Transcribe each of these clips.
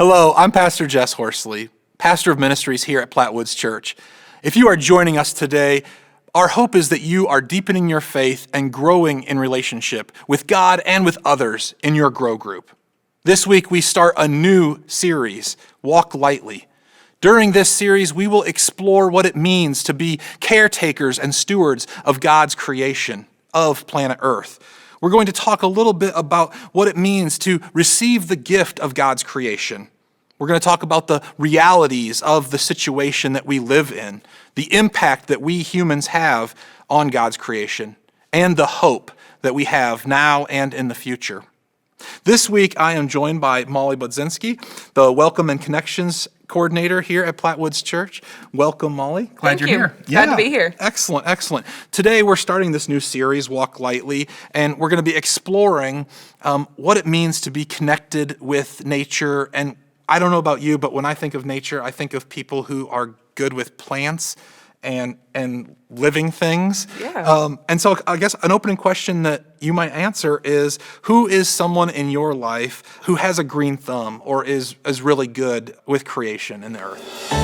Hello, I'm Pastor Jess Horsley, pastor of ministries here at Platte Woods Church. If you are joining us today, our hope is that you are deepening your faith and growing in relationship with God and with others in your Grow group. This week we start a new series, Walk Lightly. During this series, we will explore what it means to be caretakers and stewards of God's creation, of planet Earth. We're going to talk a little bit about what it means to receive the gift of God's creation. We're going to talk about the realities of the situation that we live in, the impact that we humans have on God's creation, and the hope that we have now and in the future. This week, I am joined by Molly Budzinski, the Welcome and Connections Coordinator here at Platte Woods Church. Welcome, Molly. Glad you're here. Glad to be here. Excellent, excellent. Today, we're starting this new series, Walk Lightly, and we're going to be exploring what it means to be connected with nature. And I don't know about you, but when I think of nature, I think of people who are good with plants and living things. Yeah. And so I guess an opening question that you might answer is, who is someone in your life who has a green thumb or is really good with creation in the earth?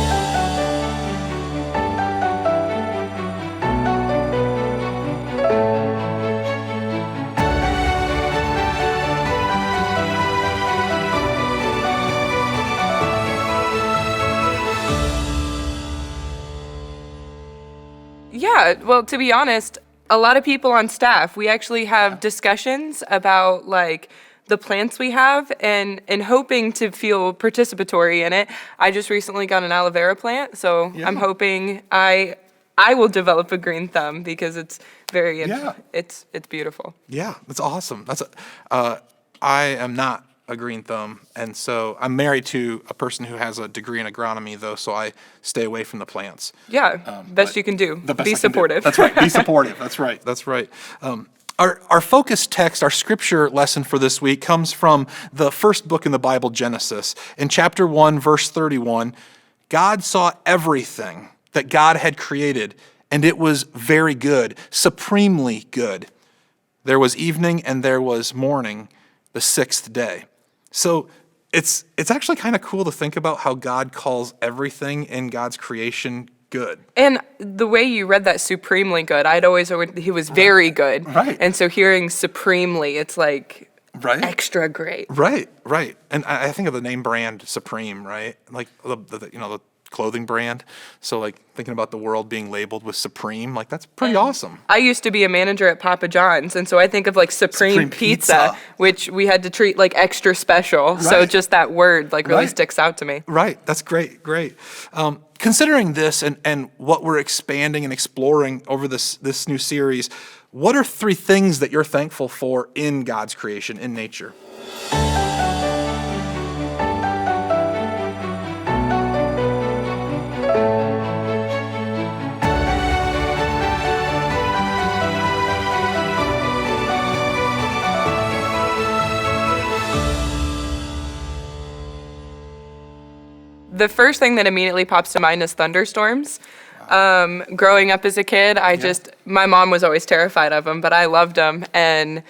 Yeah, well, to be honest, a lot of people on staff, we actually have discussions about like the plants we have and hoping to feel participatory in it. I just recently got an aloe vera plant, so I'm hoping I will develop a green thumb because it's very it's beautiful. Yeah, that's awesome. I am not a green thumb, and so I'm married to a person who has a degree in agronomy, though, so I stay away from the plants. Yeah, best you can do. Be supportive. That's right. Be supportive. That's right. Our focus text, our scripture lesson for this week comes from the first book in the Bible, Genesis. In chapter 1, verse 31, God saw everything that God had created, and it was very good, supremely good. There was evening and there was morning, the sixth day. So it's actually kind of cool to think about how God calls everything in God's creation good. And the way you read that supremely good, he was very good. Right. And so hearing supremely, it's like extra great. Right. And I think of the name brand Supreme, right? Like the clothing brand. So like thinking about the world being labeled with Supreme, like that's pretty awesome. I used to be a manager at Papa John's, and so I think of like Supreme Pizza, which we had to treat like extra special. Right. So just that word like really sticks out to me. Right. That's great. Considering this and what we're expanding and exploring over this new series, what are 3 things that you're thankful for in God's creation, in nature? The first thing that immediately pops to mind is thunderstorms. Growing up as a kid, my mom was always terrified of them, but I loved them. And,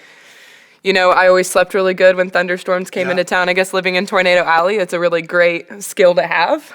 I always slept really good when thunderstorms came into town. I guess living in Tornado Alley, it's a really great skill to have.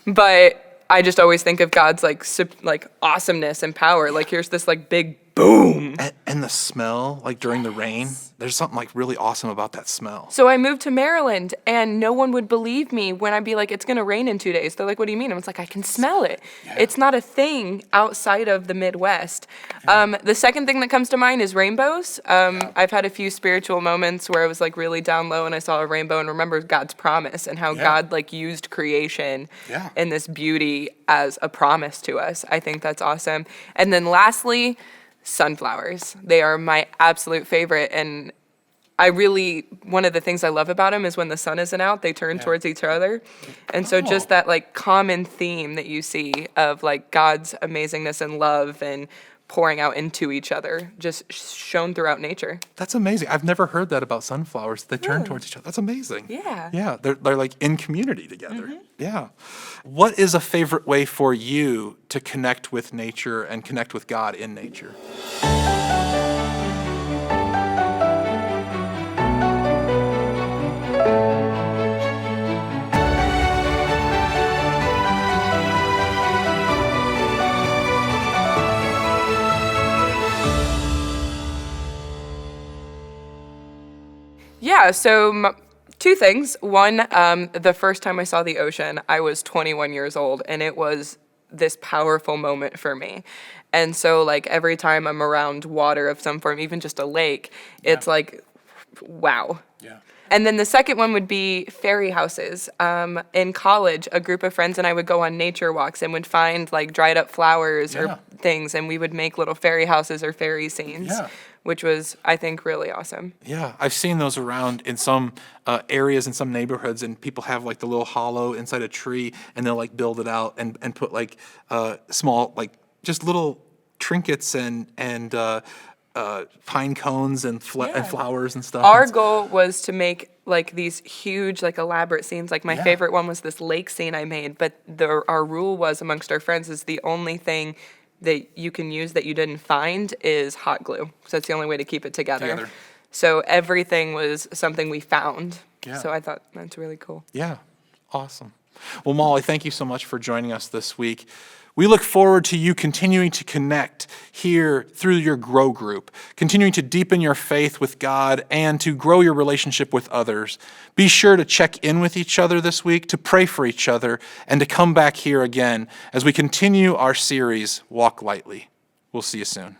But I just always think of God's like awesomeness and power. Like here's this like big boom. And the smell, like during the rain, there's something like really awesome about that smell. So I moved to Maryland and no one would believe me when I'd be like, it's going to rain in 2 days. They're like, what do you mean? I was like, I can smell it. Yeah. It's not a thing outside of the Midwest. Yeah. The second thing that comes to mind is rainbows. I've had a few spiritual moments where I was like really down low and I saw a rainbow and remembered God's promise and how God like used creation and this beauty as a promise to us. I think that's awesome. And then lastly, sunflowers. They are my absolute favorite, and one of the things I love about them is when the sun isn't out, they turn towards each other. And so just that like common theme that you see of like God's amazingness and love and pouring out into each other, just shown throughout nature. That's amazing. I've never heard that about sunflowers. They turn towards each other. That's amazing. Yeah. Yeah, they're like in community together. Mm-hmm. Yeah. What is a favorite way for you to connect with nature and connect with God in nature? Yeah, so two things. One, the first time I saw the ocean, I was 21 years old, and it was this powerful moment for me. And so, like, every time I'm around water of some form, even just a lake, it's like, wow. Yeah. And then the second one would be fairy houses. In college, a group of friends and I would go on nature walks and would find like dried up flowers or things, and we would make little fairy houses or fairy scenes, which was, I think, really awesome. Yeah, I've seen those around in some areas in some neighborhoods, and people have like the little hollow inside a tree, and they'll like build it out and put like small, like just little trinkets and pine cones and flowers and stuff. Our goal was to make like these huge, like elaborate scenes. Like my favorite one was this lake scene I made, but our rule was amongst our friends is the only thing that you can use that you didn't find is hot glue. So that's the only way to keep it together. So everything was something we found. Yeah. So I thought that's really cool. Yeah, awesome. Well, Molly, thank you so much for joining us this week. We look forward to you continuing to connect here through your Grow group, continuing to deepen your faith with God and to grow your relationship with others. Be sure to check in with each other this week, to pray for each other, and to come back here again as we continue our series, Walk Lightly. We'll see you soon.